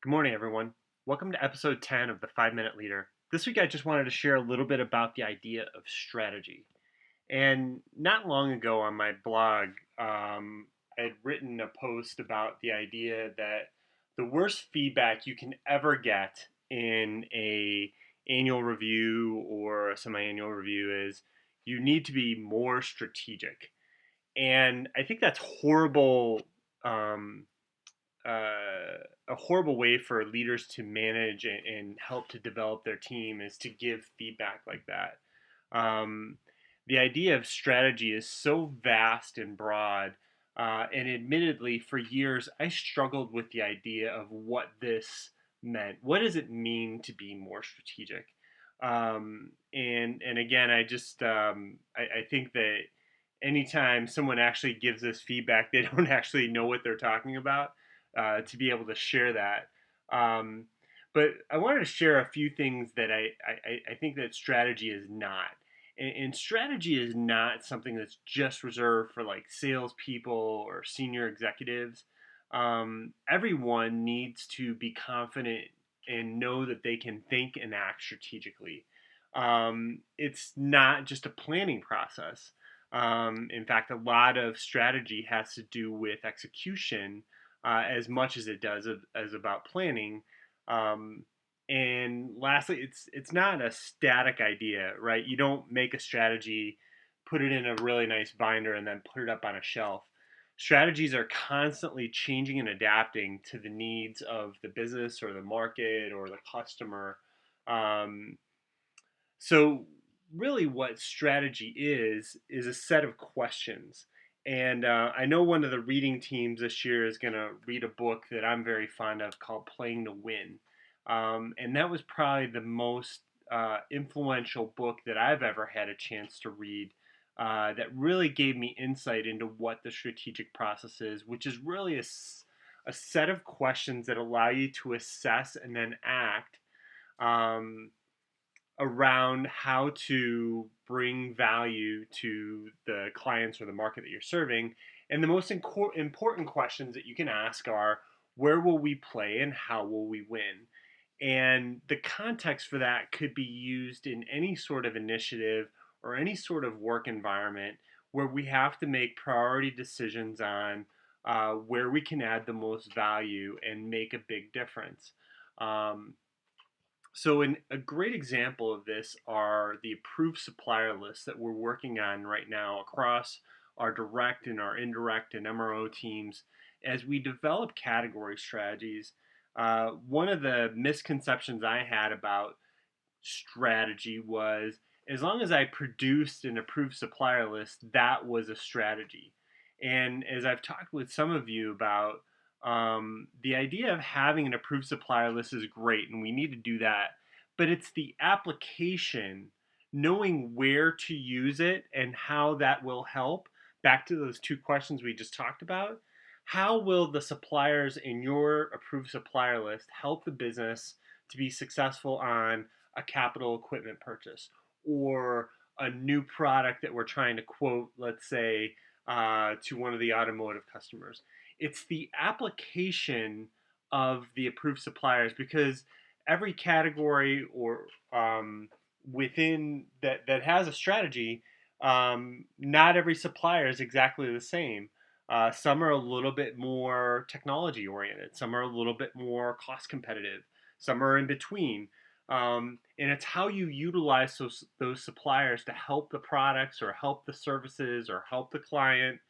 Good morning, everyone. Welcome to episode 10 of the 5 Minute Leader. This week, I just wanted to share a little bit about the idea of strategy. And not long ago on my blog, I had written a post about the idea that the worst feedback you can ever get in a annual review or a semi-annual review is you need to be more strategic. And I think that's um, a horrible way for leaders to manage and help to develop their team is to give feedback like that. Um, the idea of strategy is so vast and broad, and admittedly, for years, I struggled with the idea of what this meant. What does it mean to be more strategic? And again, I think that anytime someone actually gives us feedback, they don't actually know what they're talking about to be able to share that. Um, but I wanted to share a few things that I think that strategy is not. And strategy is not something that's just reserved for like salespeople or senior executives. Everyone needs to be confident and know that they can think and act strategically. It's not just a planning process. In fact, a lot of strategy has to do with execution as much as it does as about planning. Um, and lastly, it's not a static idea, right? You don't make a strategy, put it in a really nice binder, and then put it up on a shelf. Strategies are constantly changing and adapting to the needs of the business or the market or the customer. Um, so, really, what strategy is a set of questions. And I know one of the reading teams this year is going to read a book that I'm very fond of called Playing to Win. And that was probably the most influential book that I've ever had a chance to read that really gave me insight into what the strategic process is, which is really a set of questions that allow you to assess and then act. Um, Around how to bring value to the clients or the market that you're serving. And the most important questions that you can ask are where will we play and how will we win? And the context for that could be used in any sort of initiative or any sort of work environment where we have to make priority decisions on where we can add the most value and make a big difference. Um, a great example of this are the approved supplier lists that we're working on right now across our direct and our indirect and MRO teams as we develop category strategies. One of the misconceptions I had about strategy was as long as I produced an approved supplier list, that was a strategy. And as I've talked with some of you about, the idea of having an approved supplier list is great, and we need to do that. But it's the application, knowing where to use it and how that will help. Back to those two questions we just talked about. How will the suppliers in your approved supplier list help the business to be successful on a capital equipment purchase or a new product that we're trying to quote, let's say, to one of the automotive customers? It's the application of the approved suppliers because every category or within that has a strategy, not every supplier is exactly the same. Some are a little bit more technology oriented. Some are a little bit more cost competitive. Some are in between. And it's how you utilize those suppliers to help the products or help the services or help the client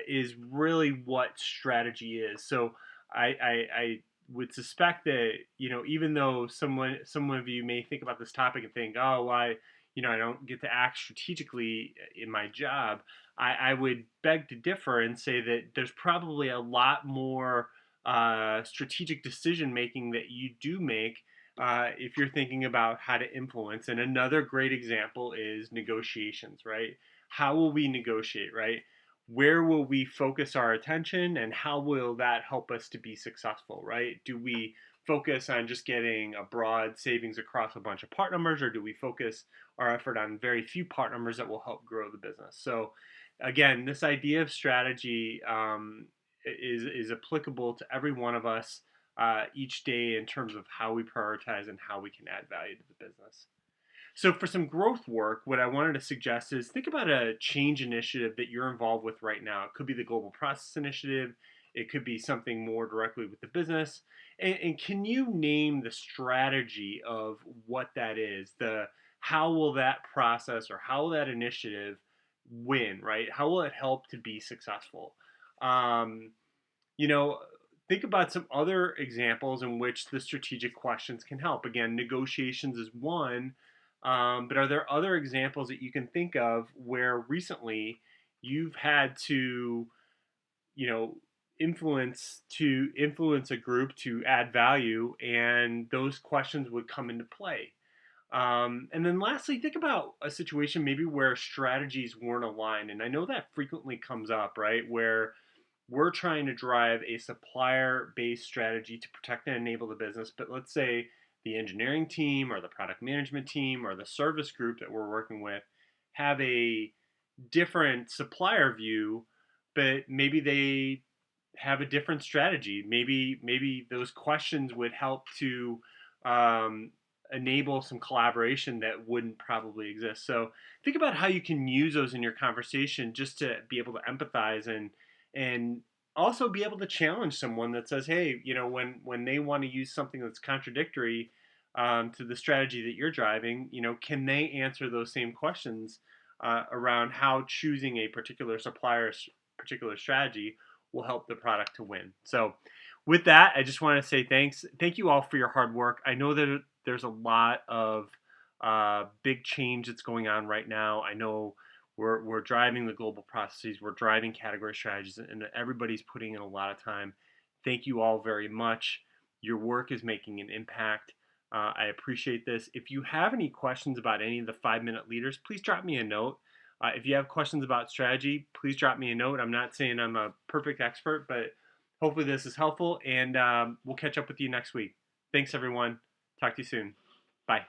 is really what strategy is. So I would suspect that even though some of you may think about this topic and think, oh, why I don't get to act strategically in my job. I would beg to differ and say that there's probably a lot more strategic decision making that you do make if you're thinking about how to influence. And another great example is negotiations, right? How will we negotiate, right? Where will we focus our attention and how will that help us to be successful, right? Do we focus on just getting a broad savings across a bunch of part numbers, or do we focus our effort on very few part numbers that will help grow the business? So again, this idea of strategy is applicable to every one of us. each day in terms of how we prioritize and how we can add value to the business. So, for some growth work, what I wanted to suggest is think about a change initiative that you're involved with right now. It could be the Global Process Initiative, it could be something more directly with the business. And can you name the strategy of what that is? How will that process or how will that initiative win, right? How will it help to be successful? Um, you know, think about some other examples in which the strategic questions can help. Again, negotiations is one, but are there other examples that you can think of where recently you've had to, you know, influence a group to add value, and those questions would come into play? And then lastly, think about a situation maybe where strategies weren't aligned. And I know that frequently comes up, right? Where we're trying to drive a supplier based strategy to protect and enable the business. But let's say the engineering team or the product management team or the service group that we're working with have a different supplier view, but maybe they have a different strategy. Maybe those questions would help to um, enable some collaboration that wouldn't probably exist. So think about how you can use those in your conversation just to be able to empathize and also be able to challenge someone that says, hey, when they want to use something that's contradictory to the strategy that you're driving, can they answer those same questions around how choosing a particular supplier's particular strategy will help the product to win. So, with that, I just want to say thanks. Thank you all for your hard work. I know that there's a lot of big change that's going on right now. I know we're driving the global processes, we're driving category strategies, and everybody's putting in a lot of time. Thank you all very much. Your work is making an impact. I appreciate this. If you have any questions about any of the 5 minute leaders, please drop me a note. If you have questions about strategy, please drop me a note. I'm not saying I'm a perfect expert, but hopefully this is helpful, and we'll catch up with you next week. Thanks, everyone. Talk to you soon. Bye.